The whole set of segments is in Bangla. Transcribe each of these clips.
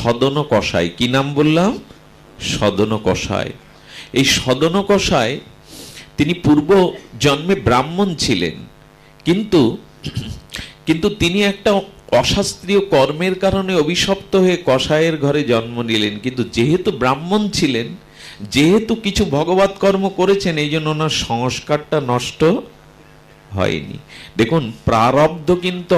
সদন কষাই। কি নাম বললাম? সদন কষাই। এই সদন কষাই তিনি পূর্ব জন্মে ব্রাহ্মণ ছিলেন, কিন্তু কিন্তু তিনি একটা অশাস্ত্রীয় কর্মের কারণে অভিশপ্ত হয়ে কষায়ের ঘরে জন্ম নিলেন। কিন্তু যেহেতু ব্রাহ্মণ ছিলেন, যেহেতু কিছু ভগবৎ কর্ম করেছেন, এই জন্য ওনার সংস্কারটা নষ্ট হয়নি। দেখুন, প্রারব্ধ কিন্তু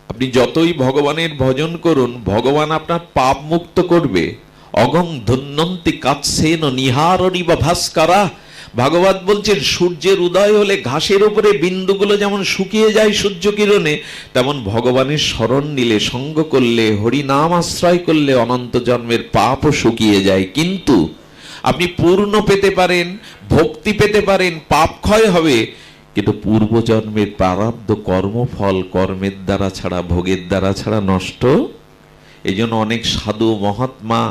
আপনি যতই ভগবানের ভজন করুন, ভগবান আপনার পাপ মুক্ত করবে। অগং ধন্যন্তি কাৎসেন নিহারণি বা ভাস্করা। ভাগবত বলছেন, সূর্যের উদয় হলে ঘাসের উপরে বিন্দুগুলো যেমন শুকিয়ে যায় সূর্য কিরণে, তেমন ভগবানের শরণ নিলে, সঙ্গ করলে, হরি নাম আশ্রয় করলে অনন্ত জন্মের পাপও শুকিয়ে যায়। কিন্তু আপনি পূর্ণ পেতে পারেন, ভক্তি পেতে পারেন, পাপ ক্ষয় হবে, কিন্তু পূর্বজন্মের প্রারব্ধ কর্মফল কর্মের দ্বারা ছাড়া, ভোগের দ্বারা ছাড়া নষ্ট। এই জন্য অনেক সাধু মহাত্মা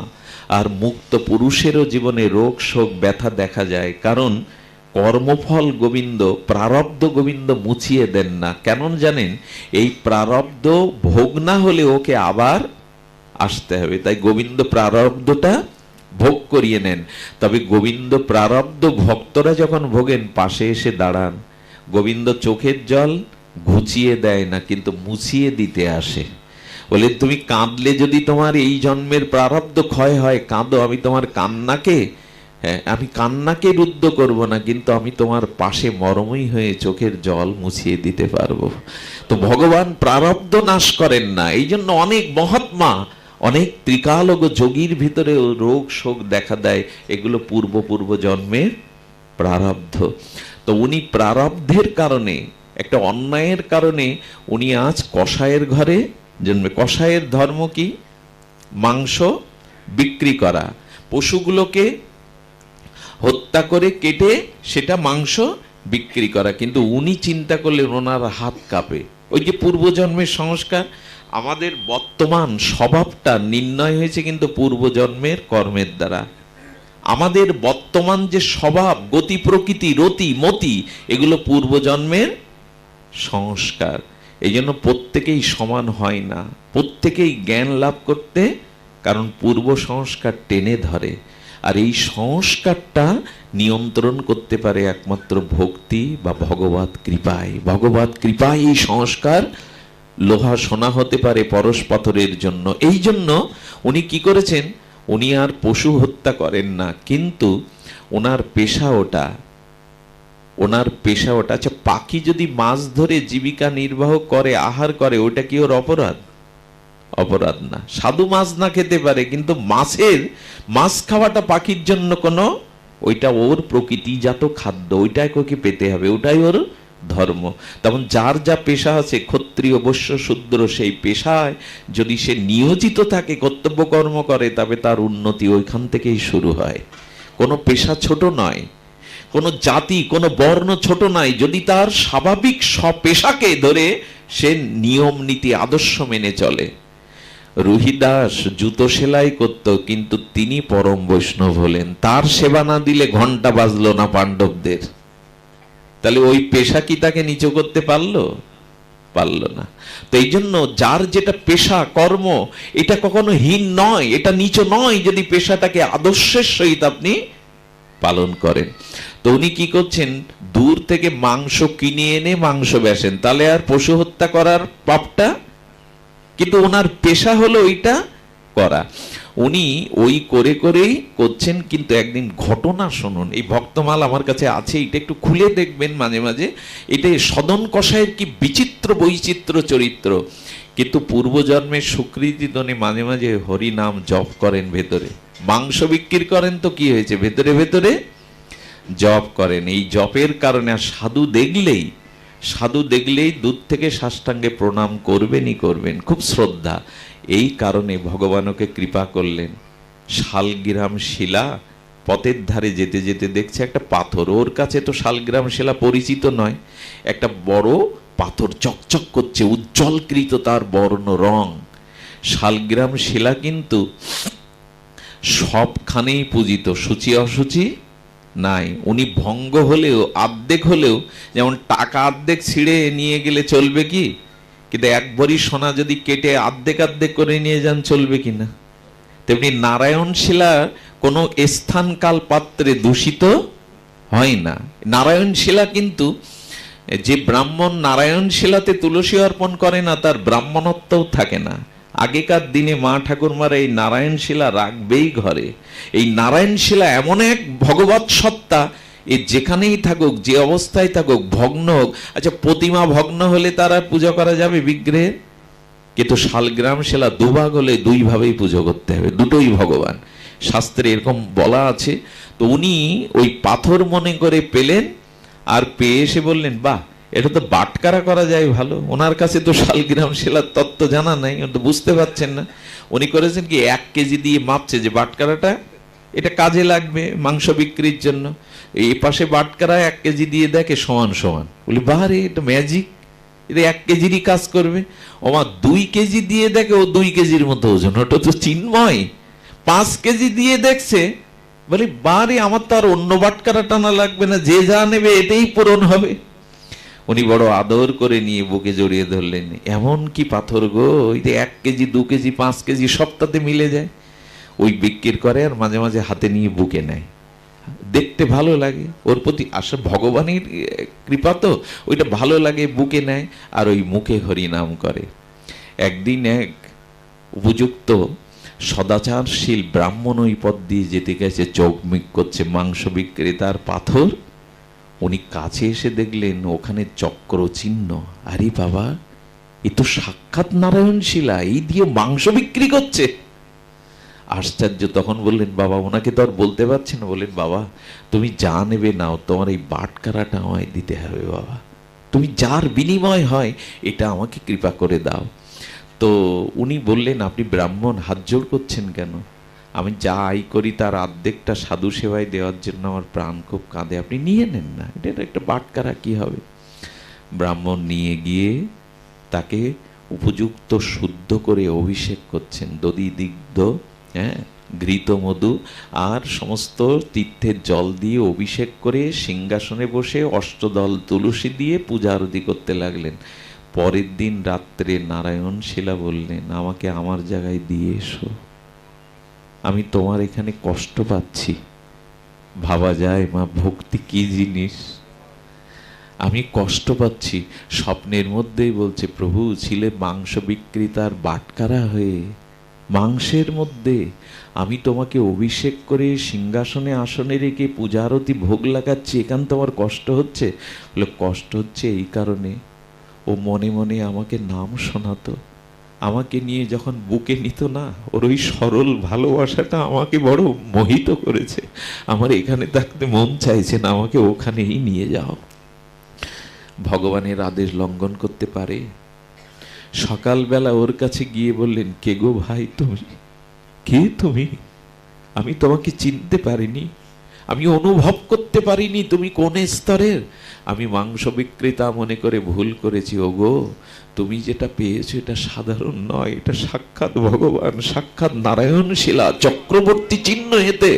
আর মুক্ত পুরুষেরও জীবনে রোগ শোক ব্যথা দেখা যায়, কারণ কর্মফল গোবিন্দ, প্রারব্ধ গোবিন্দ মুছিয়ে দেন না। কেন জানেন? এই প্রারব্ধ ভোগ না হলে ওকে আবার আসতে হবে, তাই গোবিন্দ প্রারব্ধটা ভোগ করিয়ে নেন। তবে গোবিন্দ প্রারব্ধ ভক্তরা যখন ভোগেন, পাশে এসে দাঁড়ান। গোবিন্দ চোখের জল ঘুচিয়ে দেয় না, কিন্তু মুছিয়ে দিতে আসে। বলে, তুমি কাঁদলে যদি তোমার এই জন্মের প্রারব্ধ ক্ষয় হয়, কাঁদো, আমি তোমার কান্নাকে, আমি কান্নাকে রুদ্ধ করব না, কিন্তু আমি তোমার পাশে মরমই হয়ে চোখের জল মুছিয়ে দিতে পারবো। তো ভগবান প্রারব্ধ নাশ করেন না। এই জন্য অনেক মহাত্মা, অনেক ত্রিকালজ্ঞ যোগীর ভিতরে রোগ শোক দেখা দেয়, এগুলো পূর্ব জন্মের প্রারব্ধ। তো উনি প্রারব্ধের কারণে, একটা অন্যায়ের কারণে উনি আজ কসাইয়ের ঘরে জন্মে। কসাইয়ের ধর্ম কি? মাংস বিক্রি করা, পশুগুলোকে হত্যা করে কেটে সেটা মাংস বিক্রি করা। কিন্তু উনি চিন্তা করলেন ওনার হাত কাঁপে। ওই যে পূর্বজন্মের সংস্কার, আমাদের বর্তমান স্বভাবটা নির্ণয় হয়েছে কিন্তু পূর্বজন্মের কর্মের দ্বারা। আমাদের বর্তমান যে স্বভাব, গতি প্রকৃতি, রতি মতি, এগুলো পূর্বজন্মের সংস্কার। এই জন্য প্রত্যেকেই সমান হয় না, প্রত্যেকেই জ্ঞান লাভ করতে, কারণ পূর্ব সংস্কার টেনে ধরে। আর এই সংস্কারটা নিয়ন্ত্রণ করতে পারে একমাত্র ভক্তি বা ভগবত কৃপায়। ভগবত কৃপায় এই সংস্কার লোহা সোনা হতে পারে পরশ পাথরের জন্য। এই জন্য উনি কি করেছেন? উনি আর পশু হত্যা করেন না, কিন্তু ওনার পেশা ওটা, ওনার পেশা ওটা। আচ্ছা, পাখি যদি মাছ ধরে জীবিকা নির্বাহ করে, আহার করে, ওটা কি ওর অপরাধ? অপরাধ না। সাধু মাছ না খেতে পারে, কিন্তু মাছ খাওয়াটা পাখির জন্য কোনো, ওইটা ওর প্রকৃতিজাত খাদ্য, ওইটাই ওকে পেতে হবে, ওটাই ওর ধর্ম। তেমন যার যা পেশা আছে, ক্ষত্রিয় বৈশ্য শূদ্র, সেই পেশায় যদি সে নিয়োজিত থাকে, কর্তব্য কর্ম করে, তবে তার উন্নতি ওইখান থেকেই শুরু হয়। কোনো পেশা ছোট নয়, কোনো জাতি, কোনো বর্ণ ছোট নয়, যদি তার স্বাভাবিক পেশাকে ধরে সে নিয়ম নীতি আদর্শ মেনে চলে। রুহিদাস জুতো সেলাই করত, কিন্তু তিনি পরম বৈষ্ণব হলেন। তার সেবা না দিলে ঘন্টা বাজলো না পাণ্ডবদের। তাহলে ওই পেশা কি তাকে নিচু করতে পারলো? পারলো না। তো এই জন্য যার যেটা পেশা কর্ম, এটা কখনো হীন নয়, এটা নিচু নয়, যদি পেশাটাকে আদর্শের সহিত আপনি পালন করেন। তো উনি কি করছেন? দূর থেকে মাংস কিনে এনে মাংস বেচেন, তাহলে আর পশু হত্যা করার পাপটা, কিন্তু ওনার পেশা হলো ওইটা করা। উনি ওই করে করেই করছেন। কিন্তু একদিন ঘটনা শুনুন, এই ভক্তমাল আমার কাছে আছে, এটা একটু খুলে দেখবেন মাঝে মাঝে। এটা সদন কসাইয়ের কি বিচিত্র বৈচিত্র্য চরিত্র। কিন্তু পূর্বজন্মের স্বীকৃতি উনি মাঝে মাঝে হরি নাম জপ করেন ভেতরে। মাংস বিক্রি করেন তো কি হয়েছে, ভেতরে ভেতরে জপ করেন। এই জপের কারণে সাধু দেখলেই দূর থেকে সাষ্টাঙ্গে প্রণাম করবেনই করবেন, খুব শ্রদ্ধা। এই কারণে ভগবান ওকে কৃপা করলেন। শালগ্রাম শিলা, পথের ধারে যেতে যেতে দেখছে একটা পাথর, ওর কাছে তো শালগ্রাম শিলা পরিচিত নয়, একটা বড় পাথর চকচক করছে, উজ্জ্বলকৃত তার বর্ণ রং। শালগ্রাম শিলা কিন্তু সবখানেই পূজিত, সূচি অসুচি নাই। উনি ভঙ্গ হলেও, আর্ধেক হলেও, যেমন টাকা আর্ধেক ছিঁড়ে নিয়ে গেলে চলবে কি, কিন্তু এক ভরি সোনা যদি কেটে আর্ধেক আর্ধেক করে নিয়ে যান চলবে কিনা? তেমনি নারায়ণ শিলা কোনো স্থান কাল পাত্রে দূষিত হয় না। নারায়ণ শিলা কিন্তু, যে ব্রাহ্মণ নারায়ণ শিলাতে তুলসী অর্পণ করে না তার ব্রাহ্মণত্বও থাকে না। আগেকার দিনে মা ঠাকুরমারা এই নারায়ণ শিলা রাখবেই ঘরে। এই নারায়ণ শিলা এমন এক ভগবৎ সত্তা, এ যেখানেই থাকুক, যে অবস্থায় থাকুক, ভগ্ন হোক। আচ্ছা, প্রতিমা ভগ্ন হলে তার আর পূজা করা যাবে বিগ্রহের? কিন্তু শালগ্রাম শিলা দুভাগ হলে দুই ভাবেই পুজো করতে হবে, দুটোই ভগবান, শাস্ত্রে এরকম বলা আছে। তো উনি ওই পাথর মনে করে পেলেন, আর পেয়ে এসে বললেন, বাহ, এটা তো বাটকারা করা যায় ভালো। ওনার কাছে তো শালগ্রাম শিলার তত্ত্ব জানা নাই, তো বুঝতে পারছেন না। উনি করেছেন কি, 1 কেজি দিয়ে মাপছে যে বাটকারাটা এটা কাজে লাগবে মাংস বিক্রির জন্য। এই পাশে বাটকারা 1 কেজি দিয়ে দেখে সমান সমান, বলি বাহ রে, এটা ম্যাজিক, এটা 1 কেজিরই কাজ করবে। ওমা 2 কেজি দিয়ে দেখে ও 2 কেজির মতো ওজন, ওটা তো চিন্ময়। 5 কেজি দিয়ে দেখছে, বলি বারে, আমার তো আর অন্য বাটকারা টানা লাগবে না, যে যা নেবে এটাই পূরণ হবে। উনি বড় আদর করে নিয়ে বুকে জড়িয়ে ধরলেন। এমন কি পাথর গো, ওই যে 1 কেজি 2 কেজি 5 কেজি সবটাতে মিলে যায়। ওই বিক্রি করে আর মাঝে মাঝে হাতে নিয়ে বুকে নেয়, দেখতে ভালো লাগে। ওর প্রতি আসলে ভগবানের কৃপা, তো ওইটা ভালো লাগে, বুকে নেয় আর ওই মুখে হরিনাম করে। একদিন এক উপযুক্ত সদাচারশীল ব্রাহ্মণ ওই পথ দিয়ে যেতে গেছে, চৌকমিক করছে, মাংস বিক্রেতার পাথর। উনি কাছে এসে দেখলেন ওখানে চক্র চিহ্ন। আরে বাবা, এ তো সাক্ষাৎ নারায়ণ শিলা, এই দিয়ে মাংস বিক্রি করছে। আশ্চর্য। তখন বললেন, বাবা, ওনাকে তো আর বলতে পারছি না। বললেন, বাবা, তুমি যা নেবে নাও, তোমার এই বাটকারাটা আমায় দিতে হবে বাবা, তুমি যার বিনিময় হয় এটা আমাকে কৃপা করে দাও। তো উনি বললেন, আপনি ব্রাহ্মণ, হাত জোড় করছেন কেন? আমি যা আয় করি তার অর্ধেকটা সাধু সেবায় দেওয়ার জন্য আমার প্রাণ খুব কাঁদে, আপনি নিয়ে নেন না, এটা একটা বাটকারা কি হবে। ব্রাহ্মণ নিয়ে গিয়ে তাকে উপযুক্ত শুদ্ধ করে অভিষেক করছেন, দধি দিগ্ধ, হ্যাঁ, ঘৃত মধু আর সমস্ত তীর্থের জল দিয়ে অভিষেক করে সিংহাসনে বসে অষ্টদল তুলসী দিয়ে পূজা আরতি করতে লাগলেন। পরের দিন রাত্রে নারায়ণ শিলা বললেন, আমাকে আমার জায়গায় দিয়ে এসো, আমি তোমার এখানে কষ্ট পাচ্ছি। ভাবা যায় মা, ভক্তি কি জিনিস, আমি কষ্ট পাচ্ছি। স্বপ্নের মধ্যেই বলছে, প্রভু ছিলে মাংস বিক্রেতার বাটকারা হয়ে, মাংসের মধ্যে আমি তোমাকে অভিষেক করে সিংহাসনে আসনে রেখে পূজা আরতি ভোগ লাগাচ্ছি, এখান তোমার কষ্ট হচ্ছে? বলে, কষ্ট হচ্ছে এই কারণে, ও মনে মনে আমাকে নাম শোনাতো, আমাকে নিয়ে যখন বুকে নিত না, ওর ওই সরল ভালোবাসাটা আমাকে বড় মোহিত করেছে। আমার এখানে থাকতে মন চাইছে না, আমাকে ওখানেই নিয়ে যাও। ভগবানের আদেশ লঙ্ঘন করতে পারে? সকালবেলা ওর কাছে গিয়ে বললেন, কে গো ভাই, তুমি কে? তুমি, আমি তোমাকে চিনতে পারিনি, আমি অনুভব করতে পারিনি তুমি কোন স্তরের। আমি মাংস বিক্রেতা মনে করে ভুল করেছি। ওগো, তুমি যেটা পেয়েছো এটা সাধারণ নয়, এটা সাক্ষাৎ ভগবান, সাক্ষাৎ নারায়ণ শিলা, চক্রবর্তী চিহ্ন এতে।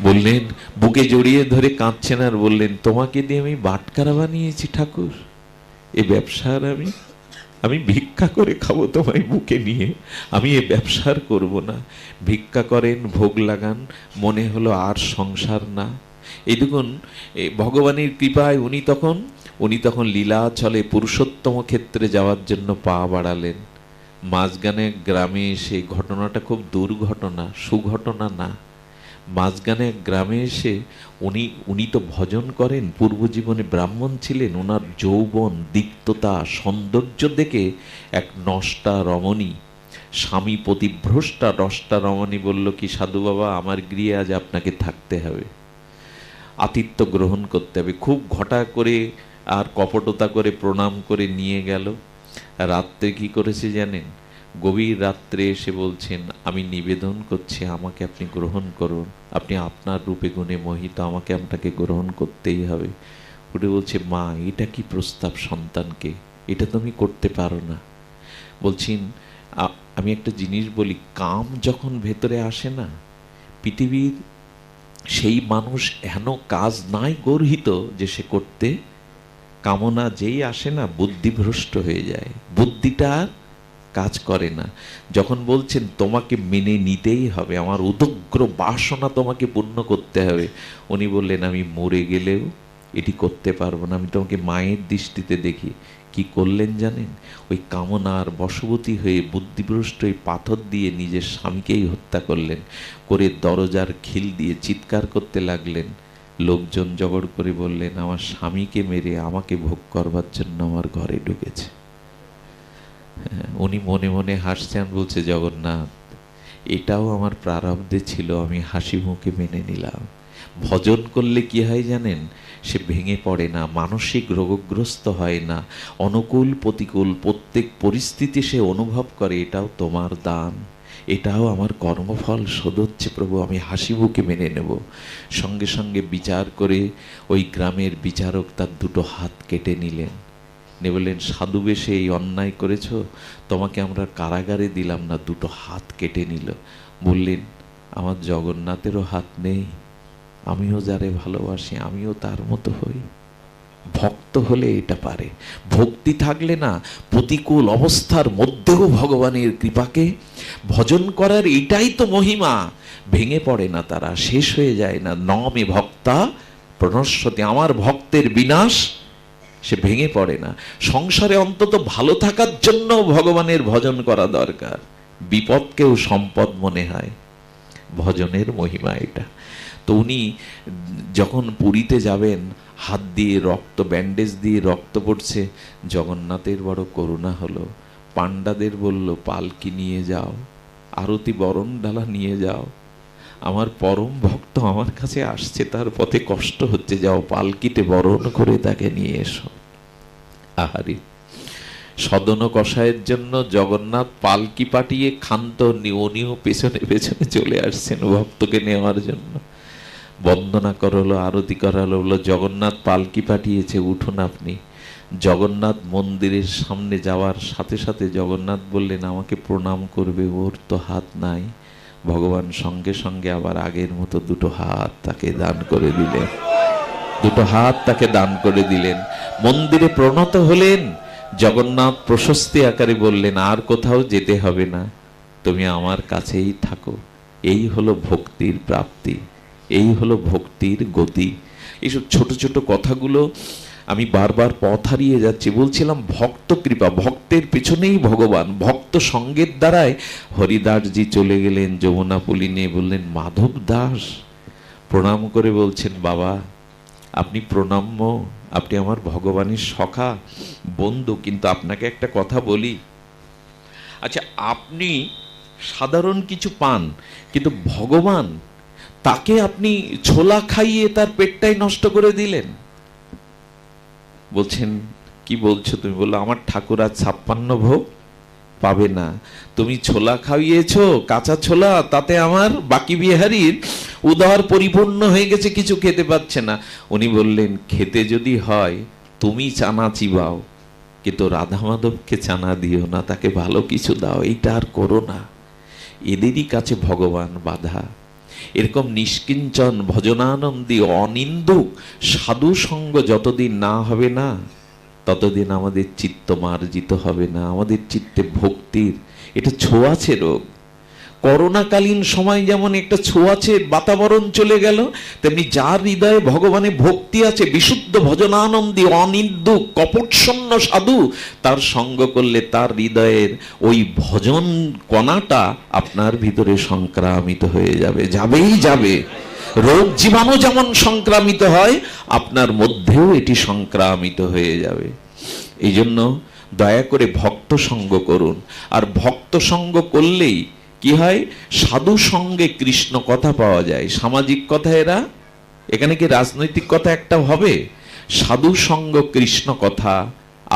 বললেন, বুকে জড়িয়ে ধরে কাঁদছেন আর বললেন, তোমাকে দিয়ে আমি বাটকারা বানিয়েছি ঠাকুর, এ ব্যবসার আমি ভিক্ষা করে খাবো তোমায় বুকে নিয়ে, আমি এ ব্যবসার করব না। ভিক্ষা করেন, ভোগ লাগান, মনে হলো আর সংসার না। এই দেখুন, ভগবানের কৃপায় উনি তখন লীলাচলে পুরুষোত্তম ক্ষেত্রে যাওয়ার জন্য পা বাড়ালেন। মাঝগানে গ্রামে এসে, ঘটনাটা খুব দুর্ঘটনা, সুঘটনা না। মাঝগানে গ্রামে এসে উনি তো ভজন করেন, পূর্ব জীবনে ব্রাহ্মণ ছিলেন। ওনার যৌবন, দিক্ততা, সৌন্দর্য দেখে এক নষ্টা রমণী, স্বামী পতিভ্রষ্টা নষ্টা রমণী বলল কি, সাধু বাবা, আমার গৃহে আজ আপনাকে থাকতে হবে, আতিথ্য গ্রহণ করতে হবে। খুব ঘটা করে আর কপটতা করে প্রণাম করে নিয়ে গেল। রাত্রে কি করেছে জানেন? গভীর রাত্রে এসে বলছেন, আমি নিবেদন করছি, আমাকে আপনি গ্রহণ করুন, আপনি আপনার রূপে গুণে মোহিত, আমাকে আপনাকে গ্রহণ করতেই হবে। উঠে বলছে, মা, এটা কি প্রস্তাব সন্তানকে, এটা তুমি করতে পারো না। বলছেন, আমি একটা জিনিস বলি, কাম যখন ভেতরে আসে না, পৃথিবীর সেই মানুষ হেন কাজ নাই গর্হিত যে সে করতে কামনা যেই আসে না বুদ্ধিভ্রষ্ট হয়ে যায়, বুদ্ধিটা আর কাজ করে না। যখন বলছেন তোমাকে মেনে নিতেই হবে, আমার উদগ্র বাসনা তোমাকে পূর্ণ করতে হবে, উনি বললেন আমি মরে গেলেও এটি করতে পারবো না, আমি তোমাকে মায়ের দৃষ্টিতে দেখি। কি করলেন জানেন? ওই কামনার বশবর্তী হয়ে বুদ্ধিভ্রষ্ট ওই পাথর দিয়ে নিজের স্বামীকেই হত্যা করলেন, করে দরজার খিল দিয়ে চিৎকার করতে লাগলেন। লোকজন জগড় করে বললেন আমার স্বামীকে মেরে আমাকে ভোগ করবার জন্য আমার ঘরে ঢুকেছে। উনি মনে মনে হাসছেন, বলছে জগন্নাথ এটাও আমার প্রারব্ধে ছিল, আমি হাসি মুখে মেনে নিলাম। ভজন করলে কি হয় জানেন? সে ভেঙে পড়ে না, মানসিক রোগগ্রস্ত হয় না, অনুকূল প্রতিকূল প্রত্যেক পরিস্থিতি সে অনুভব করে এটাও তোমার দান, এটাও আমার কর্মফল শোধ হচ্ছে প্রভু, আমি হাসি মুখে মেনে নেব। সঙ্গে সঙ্গে বিচার করে ওই গ্রামের বিচারক তার দুটো হাত কেটে নিলেন, নে বললেন সাধু বেশে এই অন্যায় করেছ, তোমাকে আমরা কারাগারে দিলাম না, দুটো হাত কেটে নিল। বললেন আমার জগন্নাথেরও হাত নেই, আমিও যারে ভালোবাসি আমিও তার মতো হই। ভক্ত হলে এটা পারে, ভক্তি থাকলে না প্রতিকূল অবস্থার মধ্যেও ভগবানের কৃপাকে ভজন করার এটাই তো মহিমা। ভেঙে পড়ে না তারা, শেষ হয়ে যায় না। নমে ভক্তা প্রণশ্যতি, আমার ভক্তের বিনাশ, সে ভেঙে পড়ে না। সংসারে অন্তত ভালো থাকার জন্য ভগবানের ভজন করা দরকার, বিপদকেও সম্পদ মনে হয়, ভজনের মহিমা এটা। তো উনি যখন পুরীতে যাবেন, হাত দিয়ে রক্ত, ব্যান্ডেজ দিয়ে রক্ত পড়ছে, জগন্নাথের বড় করুণা হলো, পাণ্ডাদের বলল পালকি নিয়ে যাও, আরতি বরণ ডালা নিয়ে যাও, আমার পরম ভক্ত আমার কাছে আসছে, তার পথে কষ্ট হচ্ছে, যাও পালকিতে বরণ করে তাকে নিয়ে এসো। আহারি, সদন কষায়ের জন্য জগন্নাথ পালকি পাঠিয়ে ক্ষান্ত, উনিও পেছনে পেছনে চলে আসছেন ভক্তকে নেওয়ার জন্য। বন্দনা করালো, আরতি করালো, বললো জগন্নাথ পালকি পাঠিয়েছে, উঠুন আপনি। জগন্নাথ মন্দিরের সামনে যাওয়ার সাথে সাথে জগন্নাথ বললেন আমাকে প্রণাম করবে, ওর তো হাত নাই। ভগবান সঙ্গে সঙ্গে আবার আগের মতো দুটো হাত তাকে দান করে দিলেন, দুটো হাত তাকে দান করে দিলেন। মন্দিরে প্রণত হলেন। জগন্নাথ প্রশস্তি আকারে বললেন আর কোথাও যেতে হবে না, তুমি আমার কাছেই থাকো। এই হলো ভক্তির প্রাপ্তি, এই হলো ভক্তির গতি। এইসব ছোট ছোট কথাগুলো আমি বারবার পথ হারিয়ে যাচ্ছি। বলছিলাম ভক্ত কৃপা, ভক্তের পেছনেই ভগবান। ভক্ত সঙ্গের দ্বারায় হরিদাসজি চলে গেলেন যমুনা পুলিনে, বললেন মাধব দাস, প্রণাম করে বলছেন বাবা আপনি প্রণাম্য, আপনি আমার ভগবানের সখা বন্ধু, কিন্তু আপনাকে একটা কথা বলি, আচ্ছা আপনি সাধারণ কিছু পান, কিন্তু ভগবান তাকে আপনি ছোলা খাইয়ে তার পেটটাই নষ্ট করে দিলেন। বলছেন কি বলছো তুমি? বললো আমার ঠাকুর আজ 56 ভোগ পাবে না, তুমি ছোলা খাইয়েছো, কাঁচা ছোলা, তাতে আমার বাকি বিহারীর উদর পরিপূর্ণ হয়ে গেছে, কিছু খেতে পাচ্ছে না। উনি বললেন খেতে যদি হয় তুমি চানা চিবাও, কিন্তু রাধা মাধবকে চানা দিও না, তাকে ভালো কিছু দাও, এইটা আর করো না। এদেরই কাছে ভগবান বাধা। এরকম নিষ্কিঞ্চন ভজনানন্দী অনিন্দুক সাধু সঙ্গ যতদিন না হবে না, ততদিন আমাদের চিত্ত মার্জিত হবে না, আমাদের চিত্তে ভক্তির এটা ছোঁয়াছে রোগ। করোনাকালীন সময় যেমন একটা ছোঁয়াছে বাতাবরণ চলে গেল, তেমনি যার হৃদয়ে ভগবানের ভক্তি আছে, বিশুদ্ধ ভজনানন্দী অনিন্দুক কপটশূন্য সাধু, তার সঙ্গ করলে তার হৃদয়ের ওই ভজন কণাটা আপনার ভিতরে সংক্রামিত হয়ে যাবে, যাবেই যাবে। রোগ জীবাণু যেমন সংক্রামিত হয়, আপনার মধ্যেও এটি সংক্রামিত হয়ে যাবে। এই জন্য দয়া করে ভক্ত সঙ্গ করুন। আর ভক্ত সঙ্গ করলেই কি হয়? সাধু সঙ্গে কৃষ্ণ কথা পাওয়া যায়। সামাজিক কথা এরা, এখানে কি রাজনৈতিক কথা একটা হবে? সাধু সঙ্গ কৃষ্ণ কথা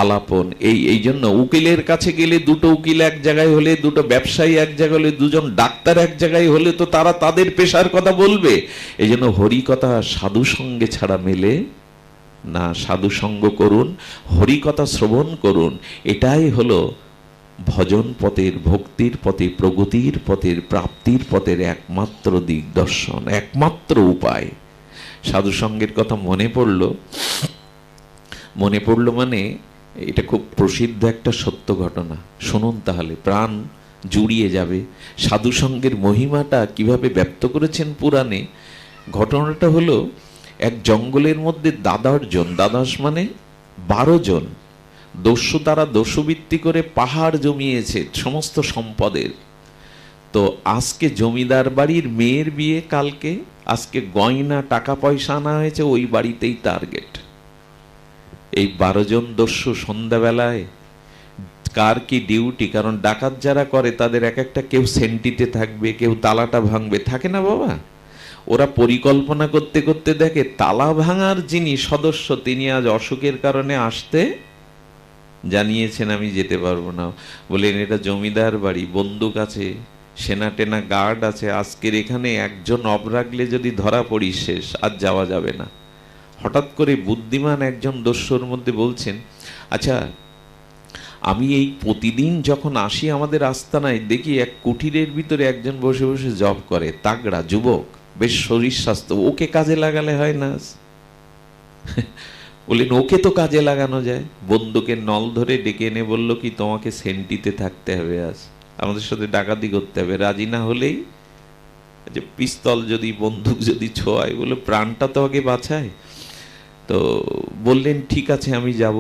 আলাপন। এই জন্য উকিলের কাছে গেলে দুটো উকিল এক জায়গায় হলে, দুটো ব্যবসায়ী এক জায়গায় হলে, দুজন ডাক্তার এক জায়গায় হলে তো তারা তাদের পেশার কথা বলবে। এই জন্য হরি কথা সাধু সঙ্গে ছাড়া মেলে না। সাধু সঙ্গ করুন, হরি কথা শ্রবণ করুন, এটাই হলো ভজন পথের, ভক্তির পথে, প্রগতির পথের, প্রাপ্তির পথের একমাত্র দিগদর্শন, একমাত্র উপায়। সাধু সঙ্গের কথা মনে পড়ল, মনে পড়লো মানে এটা খুব প্রসিদ্ধ একটা সত্য ঘটনা, শুনুন তাহলে, প্রাণ জুড়িয়ে যাবে। সাধু সঙ্গের মহিমাটা কিভাবে ব্যক্ত করেছেন পুরাণে। ঘটনাটা হলো, এক জঙ্গলের মধ্যে দ্বাদশ মানে 12 জন দস্যু, তারা দস্যুবৃত্তি করে পাহাড় জমিয়েছে সমস্ত সম্পদের। তো আজকে জমিদার বাড়ির মেয়ের বিয়ে, কালকে আজকে গয়না টাকা পয়সা আনা হয়েছে, ওই বাড়িতেই টার্গেট। এই 12 জন দস্যু সন্ধ্যাবেলায় কার কি ডিউটি, কারণ ডাকাত যারা করে তাদের এক একটা, কেউ সেন্টিতে থাকবে, কেউ তালাটা ভাঙবে, থাকে না বাবা। ওরা পরিকল্পনা করতে করতে দেখে তালা ভাঙার যিনি সদস্য তিনি আজ অসুখের কারণে আসতে জানিয়েছেন, আমি যেতে পারবো না। বলেন এটা জমিদার বাড়ি, বন্দুক আছে, সেনা টেনা গার্ড আছে, আজকের এখানে একজন অবরাগলে যদি ধরা পড়ি শেষ, আর যাওয়া যাবে না। হঠাৎ করে বুদ্ধিমান একজন দস্যুর মধ্যে বলছেন, আচ্ছা আমি এই প্রতিদিন যখন আসি আমাদের আস্তানায়, দেখি এক কুটিরের ভিতরে একজন বসে বসে জব করে, তাগড়া যুবক, বেশ শরীর স্বাস্থ্য, ওকে কাজে লাগালে হয় না? বললেন ওকে তো কাজে লাগানো যায়। বন্দুকের নল ধরে ডেকে এনে বলল কি, তোমাকে সেন্টিতে থাকতে হবে, আজ আমাদের সাথে ডাকাতি করতে হবে, রাজি না হলেই যে পিস্তল যদি বন্দুক যদি ছোঁয়ায়, বলে প্রাণটা তো আগে বাঁচায়। তো বললেন ঠিক আছে আমি যাব।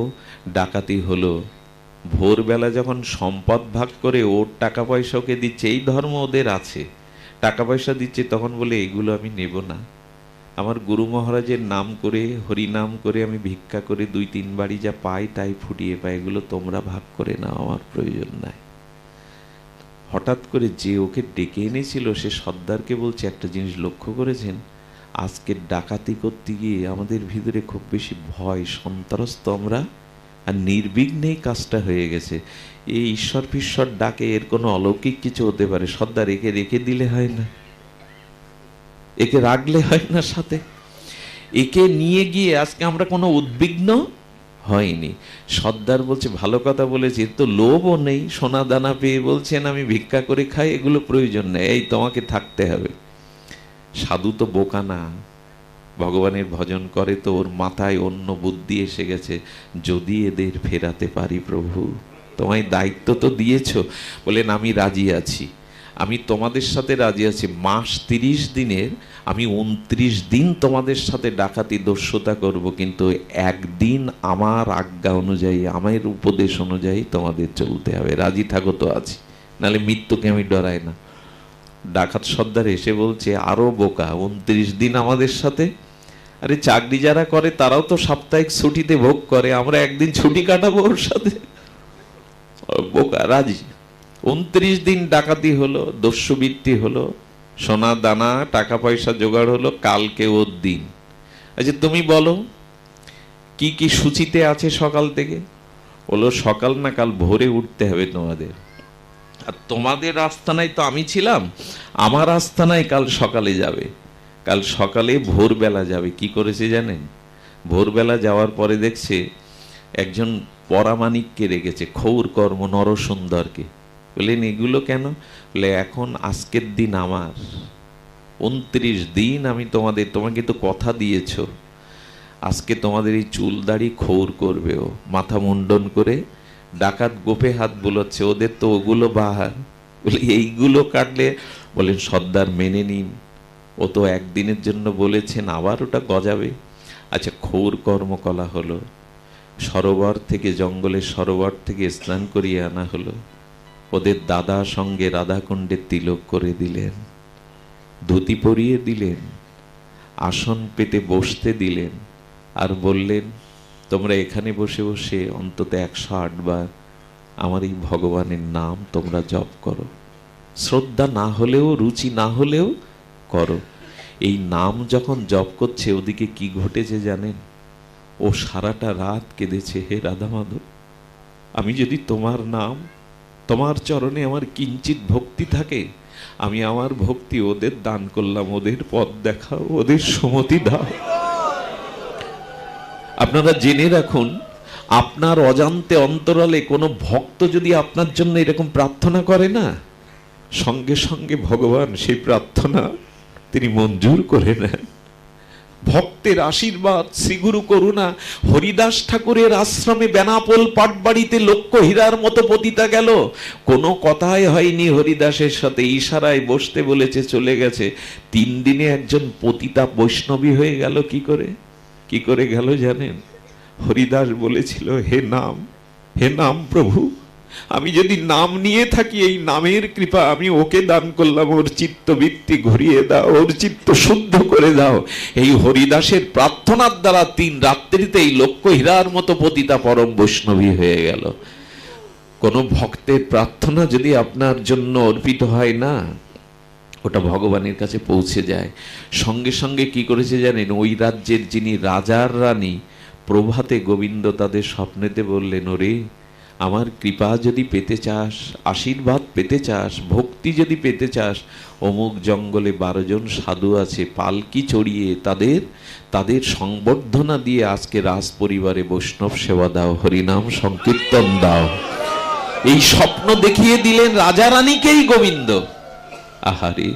ডাকাতি হলো। ভোরবেলা যখন সম্পদ ভাগ করে ওর টাকা পয়সা ওকে দিচ্ছে, এই ধর্ম ওদের আছে, টাকা পয়সা দিচ্ছে, তখন বলে এগুলো আমি নেব না, আমার গুরু মহারাজের নাম করে হরিনাম করে আমি ভিক্ষা করে 2-3 বাড়ি যা পাই তাই ফুটিয়ে পাই, এগুলো তোমরা ভাগ করে নাও, আমার প্রয়োজন নাই। হঠাৎ করে যে ওকে ডেকে এনেছিল সে সর্দারকে বলছে, একটা জিনিস লক্ষ্য করেছেন, আজকে ডাকাতি করতে গিয়ে আমাদের ভিতরে খুব বেশি ভয় সন্ত্রস্ত আমরা, আর নির্বিঘ্নেই কাজটা হয়ে গেছে। এই ঈশ্বর ফিশ্বর ডাকে, এর কোনো অলৌকিক কিছু হতে পারে। সর্দার একে রেখে দিলে হয় না, একে রাখলে হয় না সাথে, একে নিয়ে গিয়ে আজকে আমরা কোনো উদ্বিগ্ন হয়নি। সর্দার বলছে ভালো কথা বলেছি, তো লোভও নেই, সোনা দানা পেয়ে বলছেন আমি ভিক্ষা করে খাই, এগুলো প্রয়োজন নেই, এই তোমাকে থাকতে হবে। সাধু তো বোকা না, ভগবানের ভজন করে তো ওর মাথায় অন্য বুদ্ধি এসে গেছে, যদি এদের ফেরাতে পারি প্রভু, তোমায় দায়িত্ব তো দিয়েছ। বলেন আমি রাজি আছি, আমি তোমাদের সাথে রাজি আছি, মাস 30 দিনের আমি 29 দিন তোমাদের সাথে ডাকাতি দস্যুতা করব, কিন্তু একদিন আমার আজ্ঞা অনুযায়ী, আমার উপদেশ অনুযায়ী তোমাদের চলতে হবে, রাজি থাকো তো আছি, নাহলে মৃত্যুকে আমি ডরাই না। ডাকাত সর্দার এসে বলছে আরো বোকা, 29 দিন আমাদের সাথে, আরে চাকরি যারা করে তারাও তো সাপ্তাহিক ছুটিতে ভোগ করে, আমরা একদিন ছুটি কাটাবো ওর সাথে, বোকা রাজি। 29 দিন ডাকাতি হলো, দস্যুবৃত্তি হলো, সোনা দানা টাকা পয়সা জোগাড় হলো, কালকে ওর দিন। আচ্ছা তুমি বলো কি কি সূচিতে আছে সকাল থেকে? বলো সকাল না, কাল ভোরে উঠতে হবে তোমাদের। আর তোমাদের আস্তানায় তো আমি ছিলাম, আমার আস্তানায় কাল সকালে যাবে, কাল সকালে ভোরবেলা যাবে। কি করেছে জানেন? ভোরবেলা যাওয়ার পরে দেখছে একজন পরামানিককে রেখেছে, ক্ষৌর কর্ম নরসুন্দরকে। বললেন এগুলো কেন? বলে এখন আজকের দিন আমার, 29 দিন আমি তোমাকে তো কথা দিয়েছ, আজকে তোমাদের এই চুল দাড়ি ক্ষৌর করবে ও, মাথা মুন্ডন করে। ডাকাত গোপে হাত বুলোচ্ছে, ওদের তো ওগুলো বাহার, বলে এইগুলো কাটলে। বলেন সর্দার মেনে নিন, ও তো একদিনের জন্য বলেছেন, আবার ওটা গজাবে। আচ্ছা ক্ষৌর কর্ম করা হলো, সরোবর থেকে, জঙ্গলের সরোবর থেকে স্নান করিয়ে আনা হলো, ওদের দাদা সঙ্গে রাধাকুণ্ডে তিলক করে দিলেন, ধুতি পরিয়ে দিলেন, আসন পেতে বসতে দিলেন, আর বললেন তোমরা এখানে বসে বসে অন্তত 108 বার আমার এই ভগবানের নাম তোমরা জপ করো, শ্রদ্ধা না হলেও রুচি না হলেও করো। এই নাম যখন জপ করছে, ওদিকে কি ঘটেছে জানেন? ও সারাটা রাত কেঁদেছে, হে রাধা মাধব, আমি যদি তোমার নাম, তোমার চরণে আমার কিঞ্চিত ভক্তি থাকে, আমি আমার ভক্তি ওদের দান করলাম, ওদের পথ দেখাও, ওদের সুমতি দাও। আপনারা জেনে রাখুন, আপনার অজান্তে অন্তরালে কোনো ভক্ত যদি আপনার জন্য এরকম প্রার্থনা করে না, সঙ্গে সঙ্গে ভগবান সেই প্রার্থনা তিনি মঞ্জুর করে নেন। ভক্তের আশীর্বাদ, শ্রীগুরু করুণা। হরিদাস ঠাকুরের আশ্রমে বেনাপোল পাটবাড়িতে লক্ষ্য হীরার মতো পতিতা গেল, কোনো কথাই হয়নি হরিদাসের সাথে, ইশারায় বসতে বলেছে, চলে গেছে। 3 দিনে একজন পতিতা বৈষ্ণবী হয়ে গেল। কি করে গেল জানেন? হরিদাস বলেছিল, হে নাম প্রভু, আমি যদি নাম নিয়ে থাকি, এই নামের কৃপা আমি ওকে দান করলাম, ওর চিত্তবৃত্তি ঘুরিয়ে দাও, ওর চিত্ত শুদ্ধ করে দাও। এই হরিদাসের প্রার্থনার দ্বারা 3 রাত্রিতে এই লক্ষ্য হীরার মতো পতিতা পরম বৈষ্ণবী হয়ে গেল। কোন ভক্তের প্রার্থনা যদি আপনার জন্য অর্পিত হয় না, ওটা ভগবানের কাছে পৌঁছে যায়। সঙ্গে সঙ্গে কি করেছে জানেন? ওই রাজ্যের যিনি রাজার রানী, প্রভাতে গোবিন্দ তাদের স্বপ্নেতে বললেন, ওরে আমার কৃপা যদি পেতে চাস, আশীর্বাদ পেতে চাস, ভক্তি যদি পেতে চাস, অমুক জঙ্গলে 12 জন সাধু আছে, পালকি চড়িয়ে তাদের সংবর্ধনা দিয়ে আজকে রাজ পরিবারে বৈষ্ণব সেবা দাও, হরিনাম সংকীর্তন দাও। এই স্বপ্ন দেখিয়ে দিলেন রাজা রানীকেই গোবিন্দ। আহারে,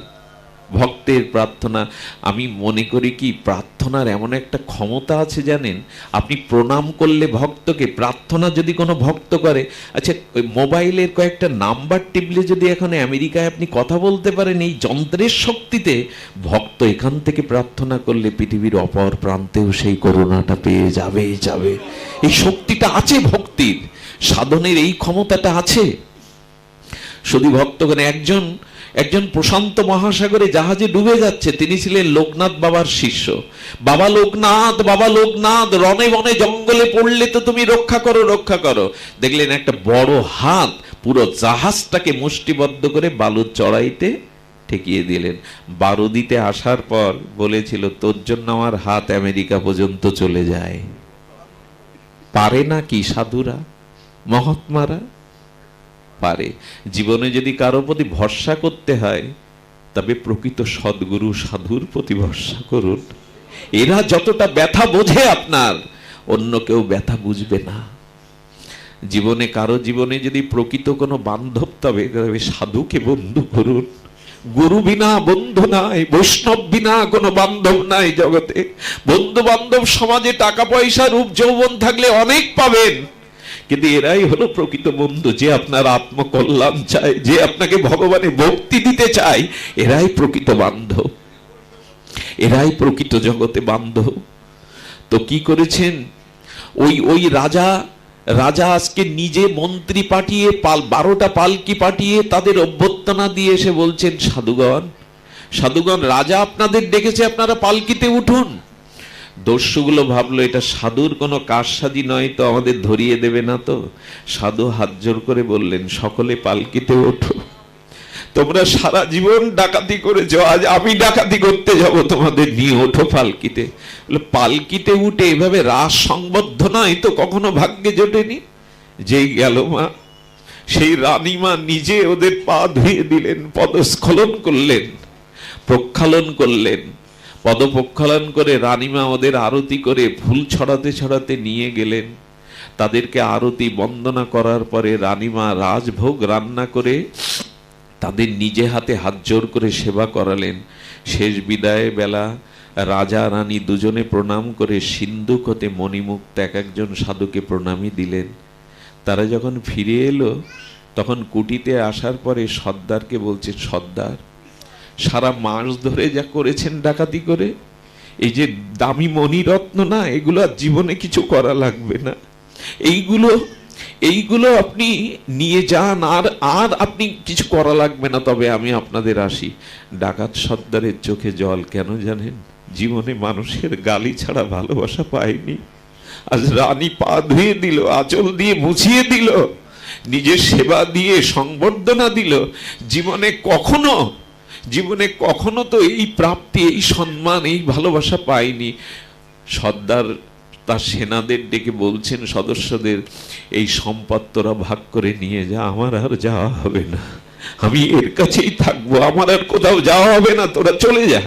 ভক্তের প্রার্থনা। আমি মনে করি কি, প্রার্থনার এমন একটা ক্ষমতা আছে জানেন, আপনি প্রণাম করলে ভক্তকে, প্রার্থনা যদি কোনো ভক্ত করে, আচ্ছা ওই মোবাইলের কয়েকটা নাম্বার টিপলে যদি এখন আমেরিকায় আপনি কথা বলতে পারেন, এই যন্ত্রের শক্তিতে ভক্ত এখান থেকে প্রার্থনা করলে পৃথিবীর অপর প্রান্তেও সেই করুণাটা পেয়ে যাবে। এই শক্তিটা আছে ভক্তির, সাধনের এই ক্ষমতাটা আছে। শুধু ভক্তগণ, একজন প্রশান্ত মহাসাগরে জাহাজে ডুবে যাচ্ছে, তিনি ছিলেন লোকনাথ বাবার শিষ্য। বাবা লোকনাথ, রনে বনে জঙ্গলে পড়লে তো তুমি রক্ষা করো। দেখলেন একটা বড় হাত পুরো জাহাজটাকে মুষ্টিবদ্ধ করে বালুর চড়াইতে ঠেকিয়ে দিলেন। বারুদিতে আসার পর বলেছিল, তোর জন্য আমার হাত আমেরিকা পর্যন্ত চলে যায়। পারে না কি সাধুরা, মহাত্মারা? পারে। জীবনে যদি কারো প্রতি ভরসা করতে হয়, তবে প্রকৃত সদ্গুরু সাধুর প্রতি ভরসা করুন। এরা যতটা ব্যথা বোঝে আপনার, অন্য কেউ ব্যথা বুঝবে না। কারো জীবনে যদি প্রকৃত কোনো বান্ধব, তবে সাধুকে বন্ধু করুন। গুরু বিনা বন্ধু নাই, বৈষ্ণব বিনা কোনো বান্ধব নাই জগতে। বন্ধু বান্ধব সমাজে টাকা পয়সা রূপ যৌবন থাকলে অনেক পাবেন, কিন্তু এরাই হলো প্রকৃত বন্ধু। যে আপনার আত্মকল্যাণ চায়, যে আপনাকে ভগবানে ভক্তি দিতে চায়, এরাই প্রকৃত বান্ধব, এরাই প্রকৃত জগতে বান্ধব। তো কি করেছেন ওই রাজা আজকে নিজে মন্ত্রী পাঠিয়ে 12টা পালকি পাঠিয়ে তাদের অভ্যর্থনা দিয়ে এসে বলছেন, সাধুগণ, রাজা আপনাদের ডেকেছে, আপনারা পালকিতে উঠুন। দস্যুগুলো ভাবলো এটা সাধুর কোনো কারসাজি নয় তো, আমাদের ধরিয়ে দেবে না তো। সাধু হাত জোর করে বললেন, সকলে পালকিতে ওঠো। তোমরা সারা জীবন ডাকাতি করেছো, আজ আমি ডাকাতি করতে যাব তোমাদের নিয়ে, ওঠো পালকিতে। পালকিতে উঠে এভাবে রাস সংবর্ধনায় তো কখনো ভাগ্যে জোটেনি। যেই গেল মা, সেই রানীমা নিজে ওদের পা ধুয়ে দিলেন, পদস্খলন করলেন, প্রক্ষালন করলেন। পদপ্রক্ষালন করে রানীমা ওদের আরতি করে ফুল ছড়াতে ছড়াতে নিয়ে গেলেন। তাদেরকে আরতি বন্দনা করার পরে রানীমা রাজভোগ রান্না করে তাদের নিজে হাতে হাত জোর করে সেবা করালেন। শেষ বিদায় বেলা রাজা রানী দুজনে প্রণাম করে সিন্ধুক হতে মণিমুক্ত একজন সাধুকে প্রণামী দিলেন। তারা যখন ফিরে এলো, তখন কুটিতে আসার পরে সর্দারকে বলছে, সর্দার, সারা মাস ধরে যা করেছেন ডাকাতি করে, এই যে দামি মণিরত্ন না, এগুলো জীবনে কিছু করা লাগবে না, এইগুলো আপনি নিয়ে যান, আর আপনি কিছু করা লাগবে না, তবে আমি আপনাদের আসি। ডাকাত সর্দারের চোখে জল। কেন জানেন? জীবনে মানুষের গালি ছাড়া ভালোবাসা পায়নি। আজ রানী পা ধুয়ে দিল, আঁচল দিয়ে মুছিয়ে দিল, নিজের সেবা দিয়ে সংবর্ধনা দিল। জীবনে কখনো তো এই প্রাপ্তি, এই সম্মান, এই ভালোবাসা পায়নি। সর্দার তার সেনাদের ডেকে বলছেন সদস্যদের, এই সম্পদ তোরা ভাগ করে নিয়ে যা, আমার আর যাওয়া হবে না, আমি এর কাছেই থাকবো, আমার আর কোথাও যাওয়া হবে না, তোরা চলে যা।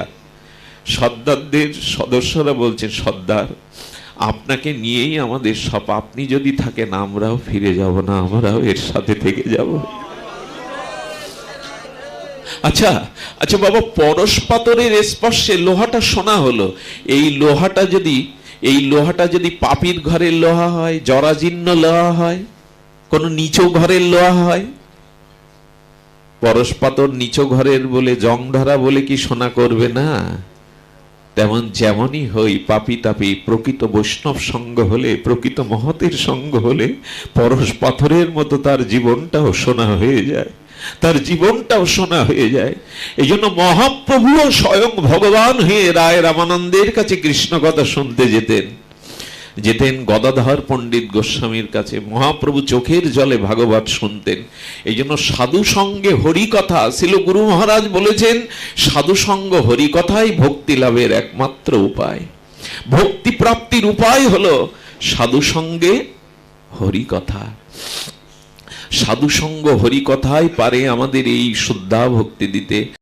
সর্দারদের সদস্যরা বলছেন, সর্দার, আপনাকে নিয়েই আমাদের সব, আপনি যদি থাকেন আমরাও ফিরে যাব না, আমরাও এর সাথে থেকে যাব। আচ্ছা আচ্ছা বাবা, পরশ পাথরের স্পর্শে লোহাটা সোনা হলো, এই লোহাটা যদি পাপীর ঘরের লোহা হয়, জরাজীর্ণ লোহা হয়, কোন নিচু ঘরের লোহা হয়, পরশ পাথর নিচু ঘরের বলে, জং ধরা বলে কি সোনা করবে না? তেমন যেমনই হই পাপী তাপী, প্রকৃত বৈষ্ণব সঙ্গ হলে, প্রকৃত মহতের সঙ্গ হলে পরশ পাথরের মতো তার জীবনটাও সোনা হয়ে যায়, তার জীবনটাও সোনা হয়ে যায়। এই জন্য মহাপ্রভুও স্বয়ং ভগবান হয়ে রায় রামানন্দের কাছে কৃষ্ণ কথা শুনতে যেতেন গদাধর পণ্ডিত গোস্বামীর কাছে। মহাপ্রভু চোখের জলে ভাগবত শুনতেন। এই জন্য সাধু সঙ্গে হরিকথা, শিল গুরু মহারাজ বলেছেন, সাধু সঙ্গ হরিকথাই ভক্তি লাভের একমাত্র উপায়। ভক্তি প্রাপ্তির উপায় হলো সাধু সঙ্গে হরিকথা। সাধু সঙ্গ হরিকথাই পারে আমাদের এই শুদ্ধা ভক্তি দিতে।